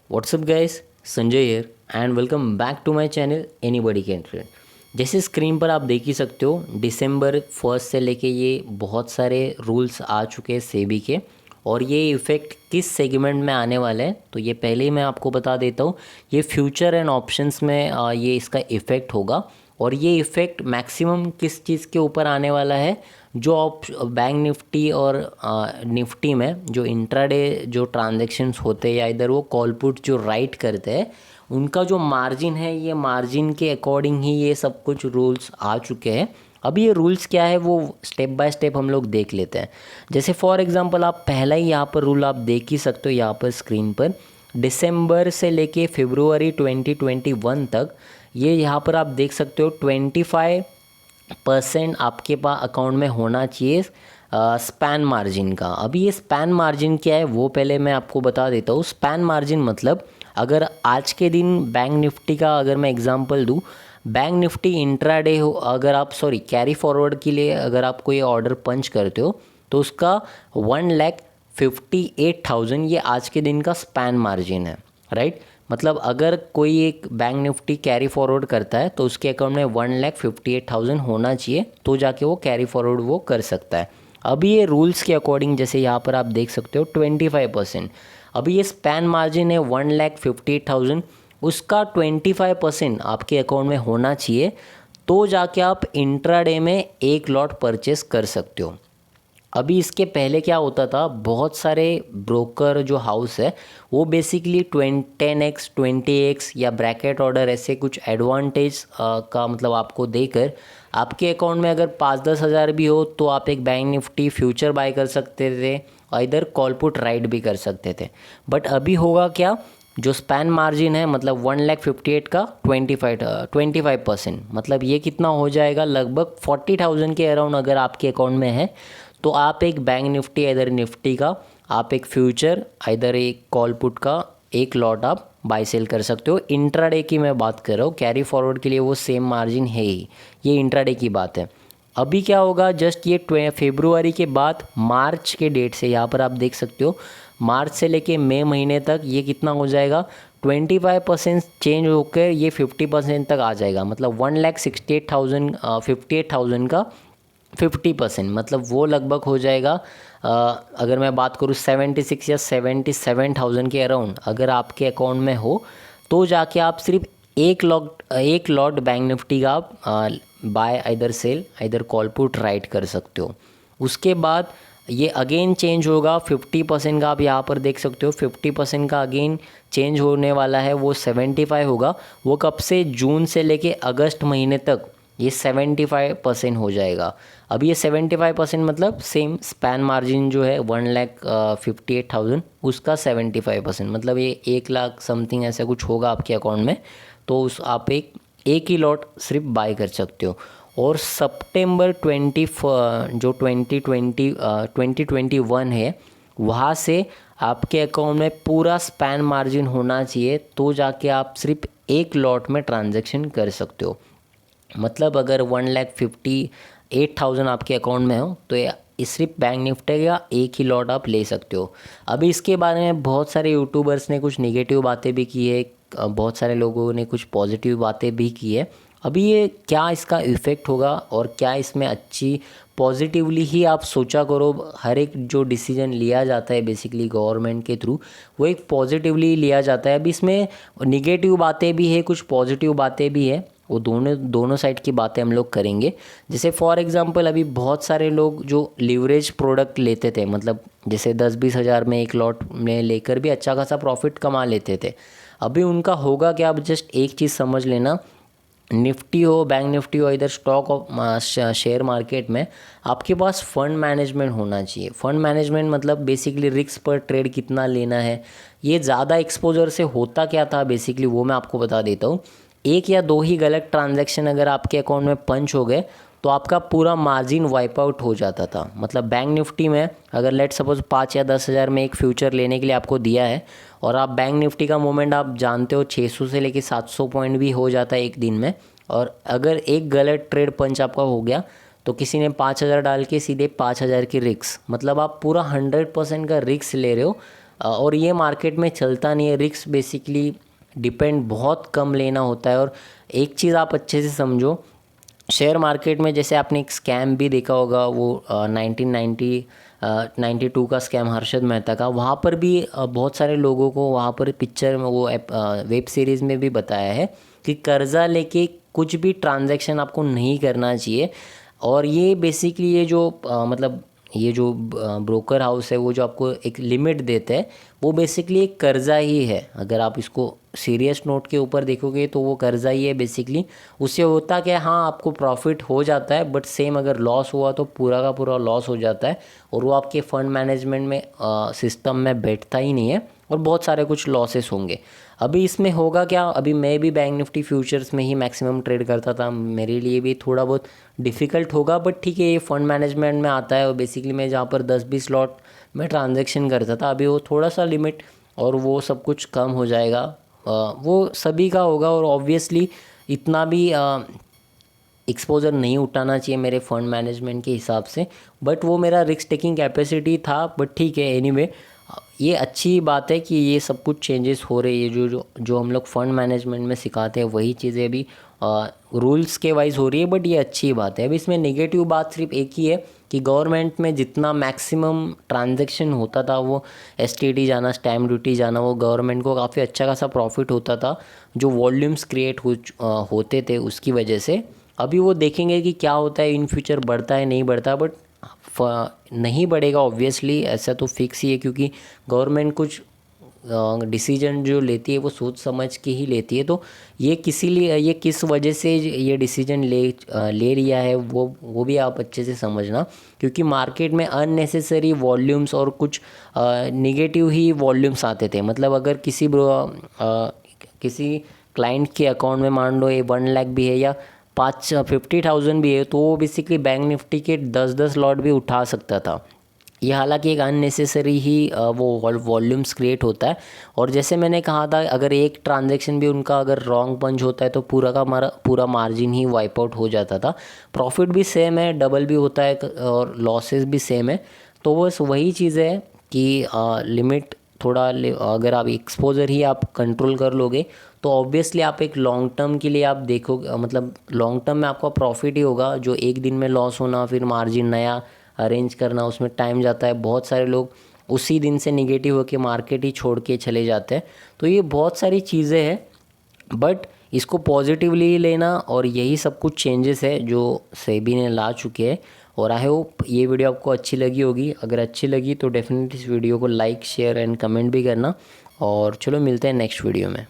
What's up guys, Sanjay here and welcome back to my channel Anybody Can Trade। जैसे screen पर आप देख ही सकते हो, दिसंबर 1 से लेके ये बहुत सारे रूल्स आ चुके हैं सेबी के, और ये इफ़ेक्ट किस सेगमेंट में आने वाला है तो ये पहले ही मैं आपको बता देता हूँ। ये फ्यूचर एंड ऑप्शंस में ये इसका इफ़ेक्ट होगा, और ये इफ़ेक्ट मैक्सिमम किस चीज़ के ऊपर आने वाला है, जो आप बैंक निफ्टी और निफ्टी में जो इंट्राडे जो ट्रांजैक्शंस होते हैं या इधर वो कॉल पुट जो राइट करते हैं, उनका जो मार्जिन है, ये मार्जिन के अकॉर्डिंग ही ये सब कुछ रूल्स आ चुके हैं। अभी ये रूल्स क्या है वो स्टेप बाय स्टेप हम लोग देख लेते हैं। जैसे फॉर एग्जांपल आप पहला ही यहाँ पर रूल आप देख ही सकते हो यहाँ पर स्क्रीन पर, दिसंबर से लेके फरवरी 2021 तक ये यहाँ पर आप देख सकते हो 25% आपके पास अकाउंट में होना चाहिए स्पैन मार्जिन का। अभी ये स्पैन मार्जिन क्या है वो पहले मैं आपको बता देता हूँ। स्पैन मार्जिन मतलब अगर आज के दिन बैंक निफ्टी का अगर मैं एग्जांपल दूँ, बैंक निफ्टी इंट्राडे हो, अगर आप कैरी फॉरवर्ड के लिए अगर आप कोई ऑर्डर पंच करते हो तो उसका 1,58,000 ये आज के दिन का स्पैन मार्जिन है, राइट। मतलब अगर कोई एक बैंक निफ्टी कैरी फॉरवर्ड करता है तो उसके अकाउंट में 1,58,000 होना चाहिए, तो जाके वो कैरी फॉरवर्ड वो कर सकता है। अभी ये रूल्स के अकॉर्डिंग जैसे यहाँ पर आप देख सकते हो 25%, अभी ये स्पैन मार्जिन है 1,58,000, उसका 25% आपके अकाउंट में होना चाहिए, तो जाके आप इंट्राडे में एक लॉट परचेस कर सकते हो। अभी इसके पहले क्या होता था, बहुत सारे ब्रोकर जो हाउस है वो बेसिकली 10x 20x या ब्रैकेट ऑर्डर ऐसे कुछ एडवांटेज का मतलब आपको देकर आपके अकाउंट में अगर 5-10 हज़ार भी हो तो आप एक बैंक निफ्टी फ्यूचर बाय कर सकते थे और इधर कॉल पुट राइट भी कर सकते थे। बट अभी होगा क्या, जो स्पैन मार्जिन है मतलब 1,58,000 का 25% मतलब ये कितना हो जाएगा, लगभग 40,000 के अराउंड अगर आपके अकाउंट में है तो आप एक बैंक निफ्टी इधर निफ्टी का आप एक फ्यूचर इधर एक कॉल पुट का एक लॉट आप बाय सेल कर सकते हो। इंट्राडे की मैं बात कर रहा हूँ, कैरी फॉरवर्ड के लिए वो सेम मार्जिन है ही, ये इंट्राडे की बात है। अभी क्या होगा, जस्ट ये फरवरी के बाद मार्च के डेट से यहाँ पर आप देख सकते हो, मार्च से लेके मई महीने तक ये कितना हो जाएगा, 25% चेंज होकर ये 50% तक आ जाएगा। मतलब 1,68,000 58,000 का 50% मतलब वो लगभग हो जाएगा। अगर मैं बात करूँ 76 या 77,000 के अराउंड अगर आपके अकाउंट में हो तो जाके आप सिर्फ एक लॉट बैंक निफ्टी का आप बाय इधर सेल इधर कॉल पुट राइट कर सकते हो। उसके बाद ये अगेन चेंज होगा 50% का, आप यहाँ पर देख सकते हो 50% का अगेन चेंज होने वाला है, वो 75 होगा। वो कब से, जून से लेके अगस्त महीने तक ये 75% हो जाएगा। अब ये 75% मतलब सेम स्पैन मार्जिन जो है 1,58,000 उसका 75% मतलब ये 1,00,000 समथिंग ऐसा कुछ होगा आपके अकाउंट में, तो उस आप एक ही लॉट सिर्फ बाय कर सकते हो। और सितंबर 20 जो 2021 है वहाँ से आपके अकाउंट में पूरा स्पैन मार्जिन होना चाहिए, तो जाके आप सिर्फ एक लॉट में ट्रांजैक्शन कर सकते हो। मतलब अगर 1,58,000 आपके अकाउंट में हो तो ये सिर्फ बैंक निफ्टी का एक ही लॉट आप ले सकते हो। अभी इसके बारे में बहुत सारे यूट्यूबर्स ने कुछ नेगेटिव बातें भी की है, बहुत सारे लोगों ने कुछ पॉजिटिव बातें भी की है। अभी ये क्या इसका इफ़ेक्ट होगा और क्या इसमें अच्छी पॉजिटिवली ही आप सोचा करो, हर एक जो डिसीजन लिया जाता है बेसिकली गवर्नमेंट के थ्रू वो एक पॉजिटिवली लिया जाता है। अभी इसमें निगेटिव बातें भी है, कुछ पॉजिटिव बातें भी है, वो दोनों साइड की बातें हम लोग करेंगे। जैसे फॉर एग्जांपल अभी बहुत सारे लोग जो लिवरेज प्रोडक्ट लेते थे, मतलब जैसे 10-20 हज़ार में एक लॉट में लेकर भी अच्छा खासा प्रॉफिट कमा लेते थे। अभी उनका होगा क्या, अब जस्ट एक चीज़ समझ लेना, निफ्टी हो बैंक निफ्टी हो इधर स्टॉक शेयर मार्केट में आपके पास फंड मैनेजमेंट होना चाहिए। फंड मैनेजमेंट मतलब बेसिकली रिस्क पर ट्रेड कितना लेना है। ये ज़्यादा एक्सपोजर से होता क्या था बेसिकली वो मैं आपको बता देता हूँ। एक या दो ही गलत ट्रांजैक्शन अगर आपके अकाउंट में पंच हो गए तो आपका पूरा मार्जिन वाइप आउट हो जाता था। मतलब बैंक निफ्टी में अगर लेट सपोज 5 या 10 हज़ार में एक फ्यूचर लेने के लिए आपको दिया है और आप बैंक निफ्टी का मूवमेंट आप जानते हो 600 से लेके 700 पॉइंट भी हो जाता है एक दिन में, और अगर एक गलत ट्रेड पंच आपका हो गया तो किसी ने 5,000 डाल के सीधे 5,000 की रिक्स, मतलब आप पूरा 100% का रिक्स ले रहे हो और ये मार्केट में चलता नहीं है। रिस्क बेसिकली डिपेंड बहुत कम लेना होता है। और एक चीज़ आप अच्छे से समझो, शेयर मार्केट में जैसे आपने एक स्कैम भी देखा होगा, वो 1992 का स्कैम हर्षद मेहता का, वहाँ पर भी बहुत सारे लोगों को वहाँ पर पिक्चर में वो वेब सीरीज़ में भी बताया है कि कर्ज़ा लेके कुछ भी ट्रांजैक्शन आपको नहीं करना चाहिए। और ये बेसिकली ये जो मतलब ये जो ब्रोकर हाउस है वो जो आपको एक लिमिट देते हैं, वो बेसिकली एक कर्ज़ा ही है। अगर आप इसको सीरियस नोट के ऊपर देखोगे तो वो कर्ज़ा ही है बेसिकली। उससे होता क्या है, हाँ आपको प्रॉफिट हो जाता है, बट सेम अगर लॉस हुआ तो पूरा का पूरा लॉस हो जाता है और वो आपके फंड मैनेजमेंट में सिस्टम में बैठता ही नहीं है और बहुत सारे कुछ लॉसेस होंगे। अभी इसमें होगा क्या, अभी मैं भी बैंक निफ्टी फ्यूचर्स में ही मैक्सिमम ट्रेड करता था, मेरे लिए भी थोड़ा बहुत डिफ़िकल्ट होगा, बट ठीक है ये फ़ंड मैनेजमेंट में आता है। और बेसिकली मैं जहाँ पर 10-20 लॉट में ट्रांजैक्शन करता था, अभी वो थोड़ा सा लिमिट और वो सब कुछ कम हो जाएगा। वो सभी का होगा और ऑब्वियसली इतना भी एक्सपोजर नहीं उठाना चाहिए मेरे फंड मैनेजमेंट के हिसाब से, बट वो मेरा रिस्क टेकिंग कैपेसिटी था। बट ठीक है, एनीवे ये अच्छी बात है कि ये सब कुछ चेंजेस हो रही है। जो जो जो हम लोग फंड मैनेजमेंट में सिखाते हैं वही चीज़ें भी रूल्स के वाइज हो रही है, बट ये अच्छी बात है। अब इसमें नेगेटिव बात सिर्फ एक ही है कि गवर्नमेंट में जितना मैक्सिमम ट्रांजैक्शन होता था, वो एसटीडी जाना, स्टैम्प ड्यूटी जाना, वो गवर्नमेंट को काफ़ी अच्छा खासा प्रॉफिट होता था जो वॉल्यूम्स क्रिएट होते थे उसकी वजह से। अभी वो देखेंगे कि क्या होता है इन फ्यूचर, बढ़ता है नहीं बढ़ता, बट नहीं बढ़ेगा ऑब्वियसली, ऐसा तो फिक्स ही है, क्योंकि गवर्नमेंट कुछ डिसीजन जो लेती है वो सोच समझ के ही लेती है। तो ये ये किस वजह से ये डिसीजन ले लिया है वो भी आप अच्छे से समझना, क्योंकि मार्केट में अननेसेसरी वॉल्यूम्स और कुछ निगेटिव ही वॉल्यूम्स आते थे। मतलब अगर किसी क्लाइंट के अकाउंट में मान लो ये 1 लाख भी है या 50,000 भी है, तो वो बेसिकली बैंक निफ्टी के 10-10 लॉट भी उठा सकता था। ये हालांकि एक अननेसेसरी ही वो वॉल्यूम्स क्रिएट होता है। और जैसे मैंने कहा था, अगर एक ट्रांजैक्शन भी उनका अगर रॉन्ग पंच होता है तो पूरा का पूरा मार्जिन ही वाइप आउट हो जाता था। प्रॉफिट भी सेम है, डबल भी होता है और लॉसेस भी सेम है। तो बस वही चीज़ है कि लिमिट थोड़ा अगर आप एक्सपोजर ही आप कंट्रोल कर लोगे तो ऑब्वियसली आप एक लॉन्ग टर्म के लिए आप देखोगे, मतलब लॉन्ग टर्म में आपका प्रॉफिट ही होगा। जो एक दिन में लॉस होना, फिर मार्जिन नया अरेंज करना, उसमें टाइम जाता है। बहुत सारे लोग उसी दिन से निगेटिव होकर मार्केट ही छोड़ के चले जाते हैं। तो ये बहुत सारी चीज़ें हैं, बट इसको पॉजिटिवली लेना, और यही सब कुछ चेंजेस है जो सेबी ने ला चुके हैं। और आई होप ये वीडियो आपको अच्छी लगी होगी। अगर अच्छी लगी तो डेफिनेटली इस वीडियो को लाइक, शेयर एंड कमेंट भी करना। और चलो मिलते हैं नेक्स्ट वीडियो में।